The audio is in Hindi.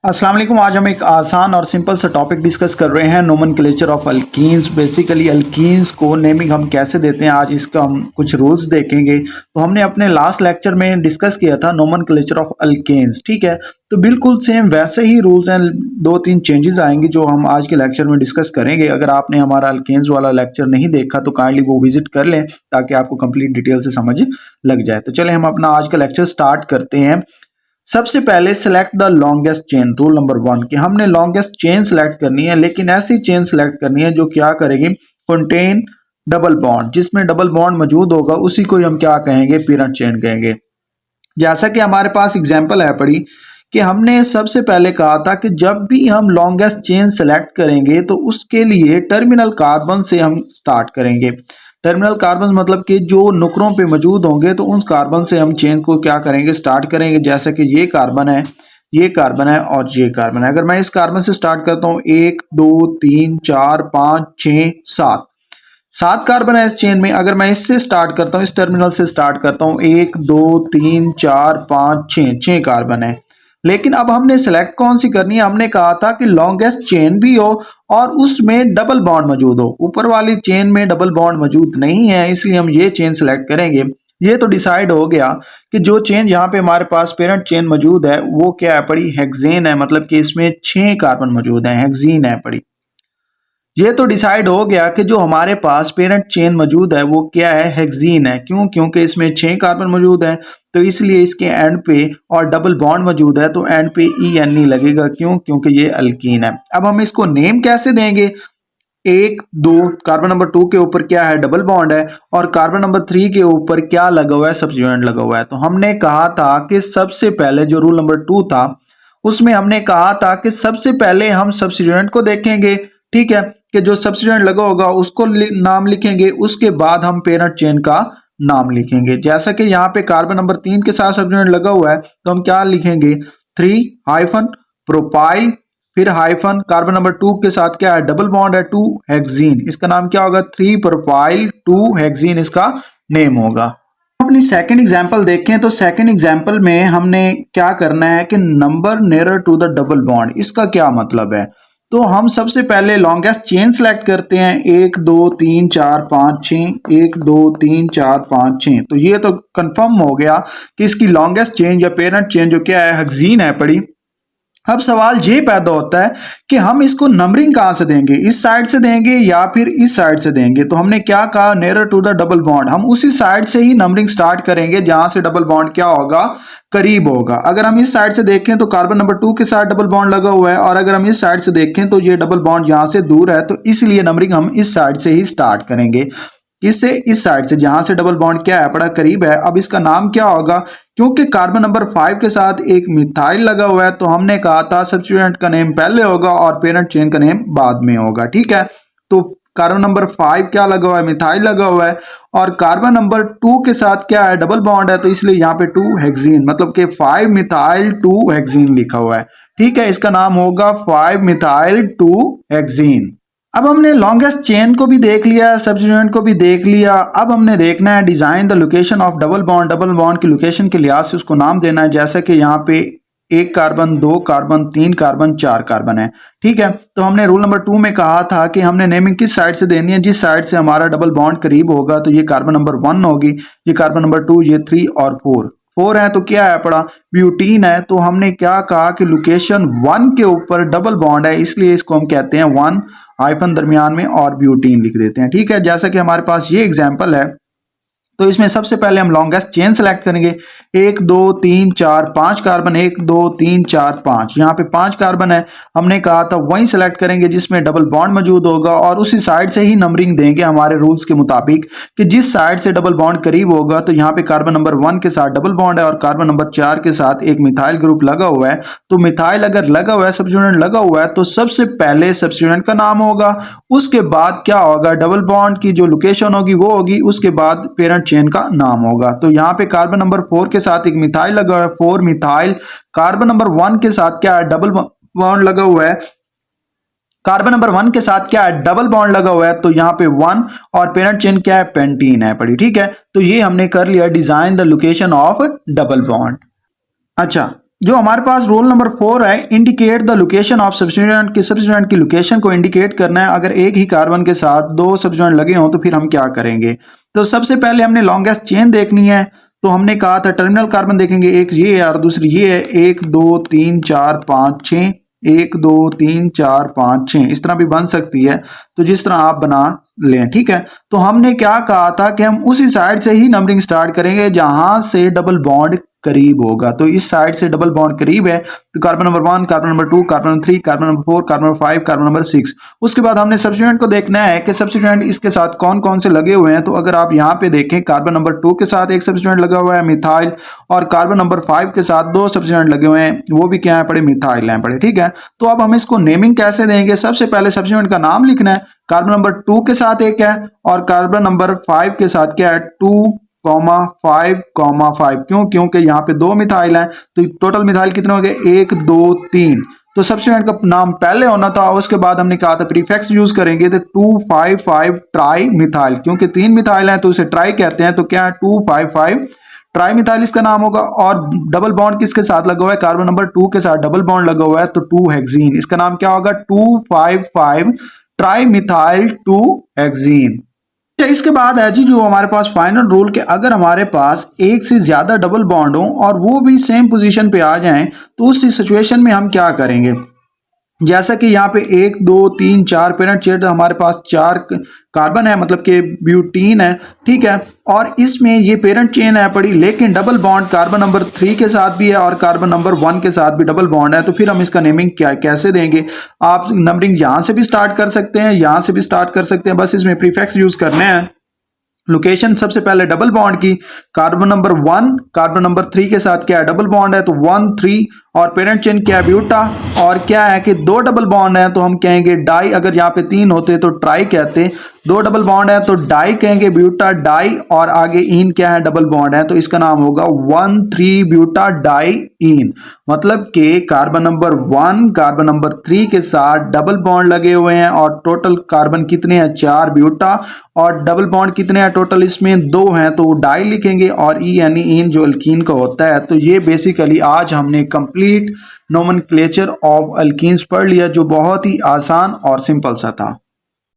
अस्सलाम वालेकुम। आज हम एक आसान और सिंपल सा टॉपिक डिस्कस कर रहे हैं, nomenclature of alkenes. Basically alkenes को नेमिंग हम कैसे देते हैं, आज इसका हम कुछ रूल्स देखेंगे। तो हमने अपने लास्ट लेक्चर में डिस्कस किया था नोमेनक्लेचर ऑफ अल्केन्स, ठीक है। तो बिल्कुल सेम वैसे ही रूल्स हैं, दो तीन चेंजेस आएंगे जो हम आज के लेक्चर में डिस्कस करेंगे। अगर आपने हमारा अल्केन्स वाला लेक्चर नहीं देखा तो काइंडली वो विजिट कर लें ताकि आपको कंप्लीट डिटेल से समझ लग जाए। तो चले हम अपना आज का लेक्चर स्टार्ट करते हैं। सबसे पहले select the longest chain, rule number 1 कि हमने लॉन्गेस्ट चेन सिलेक्ट करनी है, लेकिन ऐसी चेन सिलेक्ट करनी है जो क्या करेगी, कंटेन डबल बॉन्ड, जिसमें डबल बॉन्ड मौजूद होगा उसी को हम क्या कहेंगे, पेरेंट चेन कहेंगे। जैसा कि हमारे पास एग्जांपल है पड़ी कि हमने सबसे पहले कहा था कि जब भी हम लॉन्गेस्ट चेन सेलेक्ट करेंगे तो उसके लिए टर्मिनल कार्बन से हम स्टार्ट करेंगे। टर्मिनल कार्बन मतलब कि जो नुकरों पे मौजूद होंगे तो उन कार्बन से हम चेन को क्या करेंगे, स्टार्ट करेंगे। जैसे कि ये कार्बन है, ये कार्बन है और ये कार्बन है। अगर मैं इस कार्बन से स्टार्ट करता हूँ, 1 2 3 4 5 6 7 7 कार्बन है इस चेन में। अगर मैं इससे स्टार्ट करता हूँ, इस टर्मिनल से स्टार्ट करता हूँ, 1 2 3 4 5 6 कार्बन है। लेकिन अब हमने सेलेक्ट कौन सी करनी है, हमने कहा था कि लॉन्गेस्ट चेन भी हो और उसमें डबल बॉन्ड मौजूद हो। ऊपर वाली चेन में डबल बॉन्ड मौजूद नहीं है, इसलिए हम ये चेन सेलेक्ट करेंगे। ये तो डिसाइड हो गया कि जो चेन यहाँ पे हमारे पास पेरेंट चेन मौजूद है वो क्या है पड़ी, हेक्सेन है, मतलब कि इसमें 6 कार्बन मौजूद है, हेक्सीन है पड़ी। ये तो डिसाइड हो गया कि जो हमारे पास पेरेंट चेन मौजूद है वो क्या है, हेक्सीन है। क्यों? क्योंकि इसमें 6 कार्बन मौजूद है, तो इसलिए इसके एंड पे और डबल बॉन्ड मौजूद है तो एंड पे EN लगेगा। क्यों? क्योंकि ये अल्कीन है। अब हम इसको नेम कैसे देंगे, 1 2 कार्बन नंबर 2 के ऊपर क्या है, डबल बॉन्ड है, और कार्बन नंबर 3 के ऊपर क्या लगा हुआ है, सब्स्टिट्यूएंट लगा हुआ है। तो हमने कहा था कि सबसे पहले जो रूल नंबर 2 था उसमें हमने कहा था कि सबसे पहले हम सब्स्टिट्यूएंट को देखेंगे, ठीक है, कि जो सब्स्टिट्यूएंट लगा होगा उसको नाम लिखेंगे, उसके बाद हम पेरेंट चेन का नाम लिखेंगे। जैसा कि यहाँ पे कार्बन नंबर 3 के साथ सब्स्टिट्यूएंट लगा हुआ है तो हम क्या लिखेंगे, 3 हाइफन प्रोपाइल, फिर हाइफन कार्बन नंबर 2 के साथ क्या है, डबल बॉन्ड है, 2 हेक्सीन। इसका नाम क्या होगा, 3 प्रोपाइल 2 हेक्सीन इसका नेम होगा। अपनी सेकंड एग्जांपल देखें तो सेकंड एग्जांपल में हमने क्या करना है कि number nearer to the double bond. इसका क्या मतलब है, तो हम सबसे पहले लॉन्गेस्ट चेन सेलेक्ट करते हैं, 1 2 3 4 5 6, 1 2 3 4 5 6। तो ये तो कंफर्म हो गया कि इसकी लॉन्गेस्ट चेन या पेरेंट चेन जो क्या है, हेक्सीन है पड़ी। अब सवाल ये पैदा होता है कि हम इसको नंबरिंग कहां से देंगे, इस साइड से देंगे या फिर इस साइड से देंगे। तो हमने क्या कहा, nearer to the double bond, हम उसी साइड से ही नंबरिंग स्टार्ट करेंगे जहां से डबल बॉन्ड क्या होगा, करीब होगा। अगर हम इस साइड से देखें तो कार्बन नंबर 2 के साथ डबल बॉन्ड लगा हुआ है, और अगर हम इस साइड से देखें तो ये डबल बॉन्ड यहां से दूर है, तो इसलिए नंबरिंग हम इस साइड से ही स्टार्ट करेंगे। इससे इस साइड से जहां से डबल बॉन्ड क्या है, बड़ा करीब है। अब इसका नाम क्या होगा, क्योंकि कार्बन नंबर 5 के साथ एक मिथाइल लगा हुआ है तो हमने कहा था सब्स्टिट्यूएंट का नेम पहले होगा और पेरेंट चेन का नेम बाद में होगा, ठीक है। तो कार्बन नंबर 5 क्या लगा हुआ है, मिथाइल लगा हुआ है, और कार्बन नंबर 2 के साथ क्या है, डबल बॉन्ड है, तो इसलिए यहाँ पे 2 हेक्सीन, मतलब कि 5 मिथाइल 2 हेक्सीन लिखा हुआ है, ठीक है। इसका नाम होगा 5 मिथाइल 2 हेक्सीन। अब हमने लॉन्गेस्ट चेन को भी देख लिया, सब्स्टिट्यूएंट को भी देख लिया। अब हमने देखना है design the location of double bond. Double bond की लोकेशन के लिहाज से उसको नाम देना है। जैसा कि यहाँ पे 1 कार्बन 2 कार्बन 3 कार्बन 4 कार्बन है, ठीक है। तो हमने रूल नंबर 2 में कहा था कि हमने नेमिंग किस साइड से देनी है, जिस साइड से हमारा डबल बॉन्ड करीब होगा। तो ये कार्बन नंबर 1 होगी, ये कार्बन नंबर 2, ये 3 और 4 है, तो क्या है पड़ा, ब्यूटीन है। तो हमने क्या कहा कि लोकेशन 1 के ऊपर डबल बॉन्ड है, इसलिए इसको हम कहते हैं 1 हाइफन दरमियान में और ब्यूटीन लिख देते हैं, ठीक है। जैसा कि हमारे पास ये एग्जांपल है तो इसमें सबसे पहले हम लॉन्गेस्ट चेन सेलेक्ट करेंगे, 1 2 3 4 5 कार्बन, 1 2 3 4 5, यहाँ पे 5 कार्बन है। हमने कहा था वही सेलेक्ट करेंगे जिसमें डबल बॉन्ड मौजूद होगा और उसी साइड से ही नंबरिंग देंगे हमारे रूल्स के मुताबिक कि जिस साइड से डबल बॉन्ड करीब होगा। तो यहाँ पे कार्बन नंबर 1 के साथ डबल बॉन्ड है और कार्बन नंबर 4 के साथ एक मिथाइल ग्रुप लगा हुआ है। तो मिथाइल अगर लगा हुआ है, सब्स्टिट्यूएंट लगा हुआ है, तो सबसे पहले सब्स्टिट्यूएंट का नाम होगा, उसके बाद क्या होगा, डबल बॉन्ड की जो लोकेशन होगी वो होगी, उसके बाद पेरेंट चेन का नाम होगा। तो यहाँ पे कार्बन नंबर 4 के साथ एक मिथाइल लगा हुआ है, 4 मिथाइल। कार्बन नंबर 1 के साथ क्या है, डबल बॉन्ड लगा हुआ है, कार्बन नंबर 1 के साथ क्या है, डबल बॉन्ड लगा हुआ है, तो यहाँ पे 1 और पेरेंट चेन क्या है, पेंटीन है पड़ी, ठीक है। तो ये हमने कर लिया design the location of double bond. अच्छा, जो हमारे पास रूल नंबर 4 है, indicate the location of substituent, की सब्स्टिट्यूएंट की लोकेशन को इंडिकेट करना है। अगर एक ही कार्बन के साथ दो सब्स्टिट्यूएंट लगे हों तो फिर हम क्या करेंगे। तो सबसे पहले हमने लॉन्गेस्ट चेन देखनी है। तो हमने कहा था टर्मिनल कार्बन देखेंगे, एक ये है और दूसरी ये है, 1 2 3 4 5 6, 1 2 3 4 5 6 इस तरह भी बन सकती है, तो जिस तरह आप बना लें, ठीक है। तो हमने क्या कहा था कि हम उसी साइड से ही नंबरिंग स्टार्ट करेंगे जहां से डबल बॉन्ड करीब होगा। तो इस साइड से डबल बॉन्ड करीब है तो carbon number 1, carbon number 2, carbon number 3, carbon number 4, carbon number 5, carbon number 6। उसके बाद हमने सब्स्टिट्यूएंट को देखना है कि सब्स्टिट्यूएंट इसके साथ कौन कौन से लगे हुए हैं। तो अगर आप यहाँ पे देखें, कार्बन नंबर 2 के साथ एक सब्स्टिट्यूएंट लगा हुआ है मिथाइल, और कार्बन नंबर 5 के साथ दो सब्स्टिट्यूएंट लगे हुए हैं, वो भी क्या है पड़े, मिथाइल हैं पड़े, ठीक है। तो अब हम इसको नेमिंग कैसे देंगे। सबसे पहले सब्स्टिट्यूएंट का नाम लिखना है। कार्बन नंबर 2 के साथ एक है और कार्बन नंबर 5 के साथ क्या है, 2,5,5। क्यों, क्योंकि यहाँ पे दो मिथाइल हैं, तो टोटल मिथाइल कितने हो गए, 1 2 3। तो सब्स्टिट्यूएंट का नाम पहले होना था, उसके बाद हमने कहा था प्रीफिक्स यूज करेंगे, तो 2,5,5 ट्राई मिथाइल, क्योंकि 3 मिथाइल हैं तो उसे ट्राई कहते हैं, तो क्या है 2,5,5 ट्राई मिथाइल इसका नाम होगा। और डबल बॉन्ड किसके साथ लगा हुआ है, कार्बन नंबर 2 के साथ डबल बॉन्ड लगा हुआ है, तो 2 हेक्सीन, इसका नाम क्या होगा, 2,5,5 ट्राई मिथाइल 2 हेक्सीन। इसके बाद है जी जो हमारे पास फाइनल रूल के अगर हमारे पास एक से ज्यादा डबल बॉन्ड हो और वो भी सेम पोजीशन पे आ जाएं तो उस सिचुएशन में हम क्या करेंगे। जैसा कि यहाँ पे 1 2 3 4 पेरेंट चेन हमारे पास 4 कार्बन है, मतलब कि ब्यूटीन है, ठीक है। और इसमें ये पेरेंट चेन है पड़ी, लेकिन डबल बॉन्ड कार्बन नंबर 3 के साथ भी है और कार्बन नंबर 1 के साथ भी डबल बॉन्ड है। तो फिर हम इसका नेमिंग क्या कैसे देंगे। आप नंबरिंग यहाँ से भी स्टार्ट कर सकते हैं, यहाँ से भी स्टार्ट कर सकते हैं, बस इसमें प्रीफिक्स यूज करने हैं। लोकेशन सबसे पहले डबल बॉन्ड की, कार्बन नंबर 1 कार्बन नंबर 3 के साथ क्या है, डबल बॉन्ड है, तो 1 3। और पेरेंट चेन क्या है, ब्यूटा, और क्या है कि दो डबल बॉन्ड है तो हम कहेंगे डाई। अगर यहाँ पे 3 होते तो ट्राई कहते, दो डबल बॉन्ड है तो डाई कहेंगे, ब्यूटा डाई, और आगे इन क्या है, डबल बॉन्ड है, तो इसका नाम होगा 1 3 ब्यूटा डाई इन। मतलब कि कार्बन नंबर 1 कार्बन नंबर 3 के साथ डबल बॉन्ड लगे हुए हैं और टोटल कार्बन कितने हैं, 4 ब्यूटा, और डबल बॉन्ड कितने हैं टोटल, इसमें 2 हैं तो डाई लिखेंगे, और ई यानी इन जो अल्कीन का होता है। तो ये बेसिकली आज हमने कंप्लीट नोमेनक्लेचर ऑफ अल्कीन्स पढ़ लिया, जो बहुत ही आसान और सिंपल सा था।